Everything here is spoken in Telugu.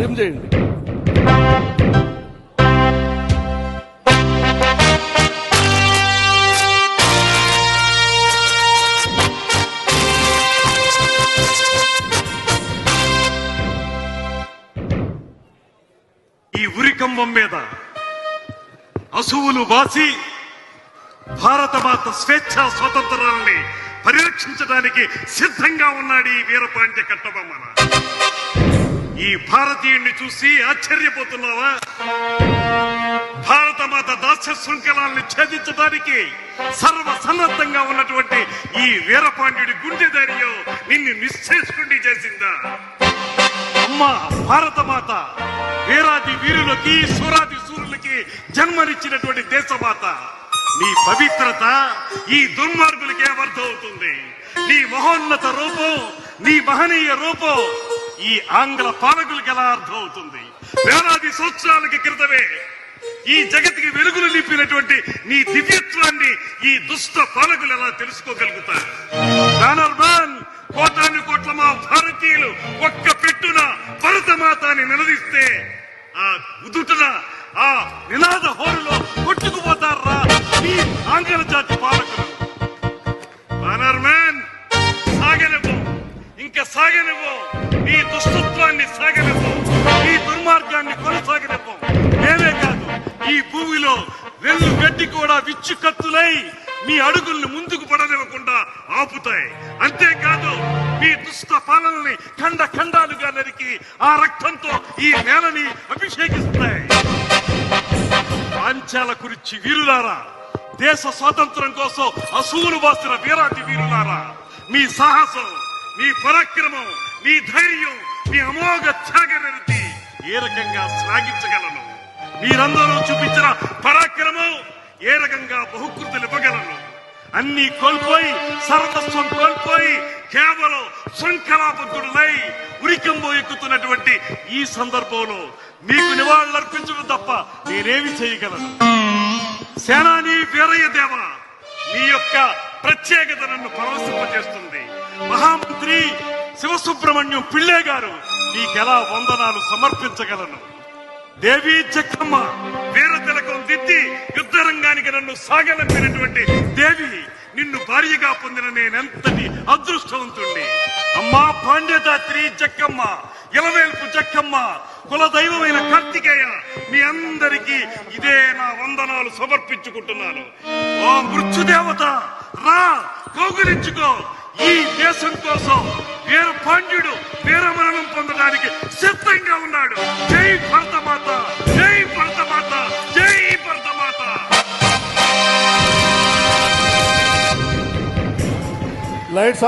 డిమ్ చేయండి. ఈ ఉరికంబం మీద అసువులు బాసి భారతమాత స్వేచ్ఛ స్వతంత్రాలని పరిరక్షించడానికి సిద్ధంగా ఉన్నాడు ఈ వీరపాండ్య కట్టబొమ్మన. ఈ భారతీయుణ్ణి చూసి ఆశ్చర్యపోతున్నావా? భారతమాత దాస్య శృంఖలాల్ని ఛేదించడానికి సర్వసన్నద్ధంగా ఉన్నటువంటి ఈ వీరపాండ్యుడి గుండె ధైర్యం నిన్ను నిశ్చేసుకుండి చేసిందా? అమ్మా భారతమాత వీరాది వీరులకి సూరాది సూరులకి జన్మనిచ్చినటువంటి దేశమాత. నీ పవిత్రత ఈ దుర్మార్గులకి ఏమర్థం అవుతుంది? నీ మహోన్నత రూపం, నీ మహనీయ రూపం ఈ ఆంగ్ల పాలకులకి ఎలా అర్థం అవుతుంది? వేలాది సంవత్సరాలకి క్రితమే ఈ జగత్కి వెలుగులు నింపినటువంటి నీ దివ్యత్వాన్ని ఈ దుష్ట పాలకులు ఎలా తెలుసుకోగలుగుతారు? బ్యానర్మ్యాన్, కోటాను కోట్ల మా భారతీయులు ఒక్క పెట్టున భరతమాతని నిలదీస్తే ఆ ఉదుటన ఆ నినాద హోరులో కొట్టుకుపోతారా ఈ ఆంగ్ల జాతి పాలకులు? బ్యానర్మ్యాన్, సాగనివ్వు, ఇంకా సాగనివ్వు, ఈ దుష్టత్వాన్ని సాగనివ్వు, ఈ దుర్మార్గాన్ని కొనసాగనివ్వు. ఏమే కాదు, ఈ భూమిలో వెల్లు గడ్డి కూడా విచ్చు కత్తులై మీ అడుగుల్ని ముందుకు పడనివ్వకుండా ఆపుతాయి. అంతేకాదు మీ దుష్ట పాలనని ఖండ ఖండాలుగా నరికి ఆ రక్తంతో ఈ నేలని అభిషేకిస్తాయి. పాంచాల కురిచి వీరులారా, దేశ స్వాతంత్రం కోసం అసూలు బాసిన వీరాటి వీరులారా, మీ సాహసం, మీ పరాక్రమం, మీ ధైర్యం, మీ అమోఘ త్యాగనిరతి ఏ రకంగా శ్లాఘించగలను? మీరందరూ చూపించిన పరాక్రమం ఏ రకంగా బహుకృతులు ఇవ్వగలను? అన్ని కోల్పోయి, సర్వస్వం కోల్పోయి కేవలం శృంఖలాబద్ధుడులై ఉరికంబో ఎక్కుతున్నటువంటి ఈ సందర్భంలో మీకు నివాళులర్పించడం తప్ప నేనేమి చేయగలను? సేనాని వీరయ్య దేవ, మీ యొక్క ప్రత్యేకత నన్ను పరవశింపజేస్తుంది. మహామంత్రి శివసుబ్రహ్మణ్యం పిళ్ళే గారు, నీకెలా వందనాలు సమర్పించగలను? దేవి చెక్కమ్మ, వీర తిలకం దిద్ది యుద్ధరంగానికి నన్ను సాగలంపినటువంటి దేవి, నిన్ను భార్యగా పొందిన నేనెంతటి అదృష్టవంతుణ్ణి. అమ్మా పాండ్యదాత్రి జక్కమ్మ, ఇలవేల్పు జక్కమ్మ, కులదైవమైన కార్తికేయ, మీ అందరికీ ఇదే నా వందనాలు సమర్పించుకుంటున్నాను. ఓ మృత్యుదేవత, రా కౌగులించుకో. ఈ దేశం కోసం వీర పాండ్యుడు వీరమరణం పొందడానికి సిద్ధంగా ఉన్నాడు. జై భరతమాత, జై భరతమాత, జై భరతమాత. లైట్స్